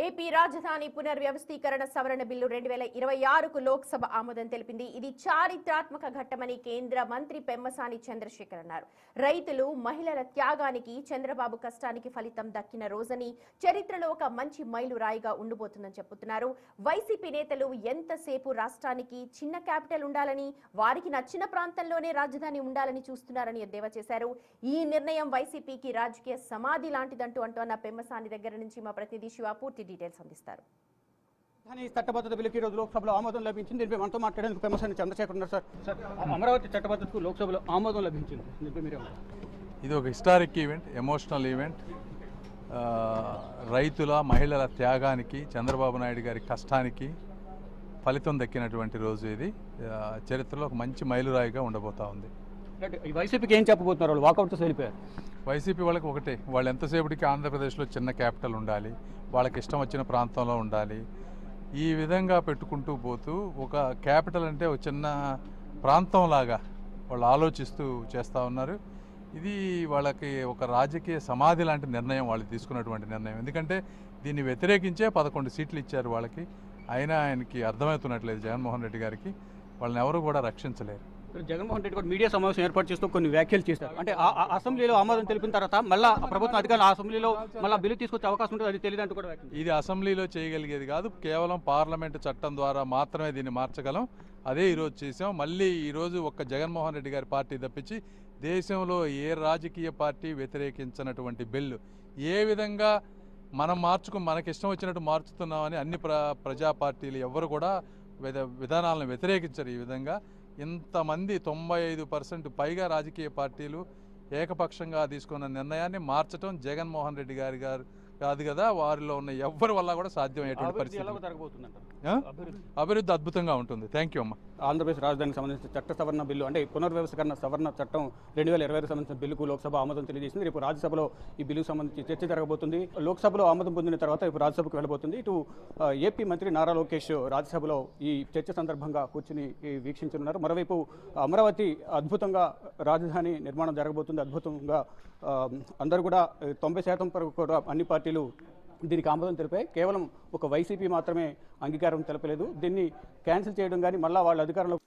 AP రాజధాని పునర్వ్యవస్థీకరణ సవరణ బిల్లు 2026కు లోక్సభ ఆమోదం తెలిపింది. ఇది చారిత్రాత్మక ఘట్టమని కేంద్ర మంత్రి పెమ్మసాని చంద్రశేఖర్ అన్నారు. రైతులు, మహిళల త్యాగానికి, చంద్రబాబు కష్టానికి ఫలితం దక్కిన రోజని, చరిత్రలో ఒక మంచి మైలురాయిగా ఉండిపోతుందని చెబుతున్నారు. వైసీపీ నేతలు ఎంతసేపు రాష్ట్రానికి చిన్న క్యాపిటల్ ఉండాలని, వారికి నచ్చిన ప్రాంతంలోనే రాజధాని ఉండాలని చూస్తున్నారని ఎద్దేవా చేశారు. ఈ నిర్ణయం వైసీపీకి రాజకీయ సమాధి లాంటిదంటూ అంటున్న పెమ్మసాని దగ్గర నుంచి మా ప్రతినిధి శివ పూర్తి డీటెయిల్స్ అందిస్తారు. చట్టబద్ధత బిల్లుకి ఈరోజు లోక్సభలో ఆమోదం లభించింది. దీనిపై మనతో మాట్లాడేందుకు పెమ్మసాని చంద్రశేఖర్ ఉన్నారు. సార్, అమరావతి చట్టబద్ధతకు లోక్సభలో ఆమోదం లభించింది. దీనిపై మీరే ఇది ఒక హిస్టారిక్ ఈవెంట్, ఎమోషనల్ ఈవెంట్. రైతుల, మహిళల త్యాగానికి, చంద్రబాబు నాయుడు గారి కష్టానికి ఫలితం దక్కినటువంటి రోజు. ఇది చరిత్రలో ఒక మంచి మైలురాయిగా ఉండబోతా ఉంది. వైసీపీకి ఏం చెప్పబోతున్నారు? వాళ్ళు వాకౌట్తో వెళ్ళిపోయారు. వైసీపీ వాళ్ళకి ఒకటే, వాళ్ళు ఎంతసేపటికి ఆంధ్రప్రదేశ్లో చిన్న క్యాపిటల్ ఉండాలి, వాళ్ళకి ఇష్టం వచ్చిన ప్రాంతంలో ఉండాలి, ఈ విధంగా పెట్టుకుంటూ పోతూ ఒక క్యాపిటల్ అంటే ఒక చిన్న ప్రాంతంలాగా వాళ్ళు ఆలోచిస్తూ చేస్తూ ఉన్నారు. ఇది వాళ్ళకి ఒక రాజకీయ సమాధి లాంటి నిర్ణయం, వాళ్ళు తీసుకున్నటువంటి నిర్ణయం. ఎందుకంటే దీన్ని వ్యతిరేకించే 11 సీట్లు ఇచ్చారు వాళ్ళకి. అయినా ఆయనకి అర్థమవుతున్నట్లేదు జగన్మోహన్ రెడ్డి గారికి, వాళ్ళని ఎవరు కూడా రక్షించలేరు. జగన్మోహన్ రెడ్డి కూడా మీడియా సమావేశం ఏర్పాటు చేస్తూ కొన్ని వ్యాఖ్యలు చేశారు. అంటే అసెంబ్లీలో ఆమోదం తెలిపిన తర్వాత మళ్ళీ ప్రభుత్వం అధికారులు అసెంబ్లీలో మళ్ళీ బిల్లు తీసుకొచ్చే అవకాశం ఉంటుంది, అది తెలియదు అంటూ కూడా వ్యాఖ్యలు. ఇది అసెంబ్లీలో చేయగలిగేది కాదు, కేవలం పార్లమెంటు చట్టం ద్వారా మాత్రమే దీన్ని మార్చగలం. అదే ఈరోజు చేసాం. మళ్ళీ ఈరోజు ఒక్క జగన్మోహన్ రెడ్డి గారి పార్టీ తప్పించి దేశంలో ఏ రాజకీయ పార్టీ వ్యతిరేకించినటువంటి బిల్లు, ఏ విధంగా మనం మనకిష్టం వచ్చినట్టు మార్చుతున్నామని అన్ని ప్రజా పార్టీలు ఎవరు కూడా విధానాలను వ్యతిరేకించరు. ఈ విధంగా ఇంతమంది 95% పైగా రాజకీయ పార్టీలు ఏకపక్షంగా తీసుకున్న నిర్ణయాన్ని మార్చడం జగన్మోహన్ రెడ్డి గారు కాదు కదా, వారిలో ఉన్న ఎవరి వల్ల కూడా సాధ్యమయ్యేటువంటి పరిస్థితి. అభివృద్ధి అద్భుతంగా ఉంటుంది. థ్యాంక్ యూ అమ్మ. ఆంధ్రప్రదేశ్ రాజధానికి సంబంధించిన చట్ట సవరణ బిల్లు, అంటే పునర్వ్యవస్థీకరణ సవరణ చట్టం 2020 సంబంధించిన బిల్లుకు లోక్సభ ఆమోదం తెలియజేసింది. రేపు రాజ్యసభలో ఈ బిల్లుకు సంబంధించి చర్చ జరగబోతుంది. లోక్సభలో ఆమోదం పొందిన తర్వాత రేపు రాజ్యసభకు వెళ్ళబోతుంది. ఇటు ఏపీ మంత్రి నారా లోకేష్ రాజ్యసభలో ఈ చర్చ సందర్భంగా కూర్చుని వీక్షించనున్నారు. మరోవైపు అమరావతి అద్భుతంగా రాజధాని నిర్మాణం జరగబోతుంది. అద్భుతంగా అందరూ కూడా 90% వరకు కూడా అన్ని పార్టీలు దీనికి ఆమోదం తెలిపాయి. కేవలం ఒక వైసీపీ మాత్రమే అంగీకారం తెలపలేదు. దీన్ని క్యాన్సిల్ చేయడం కానీ మళ్ళీ వాళ్ళ అధికారంలో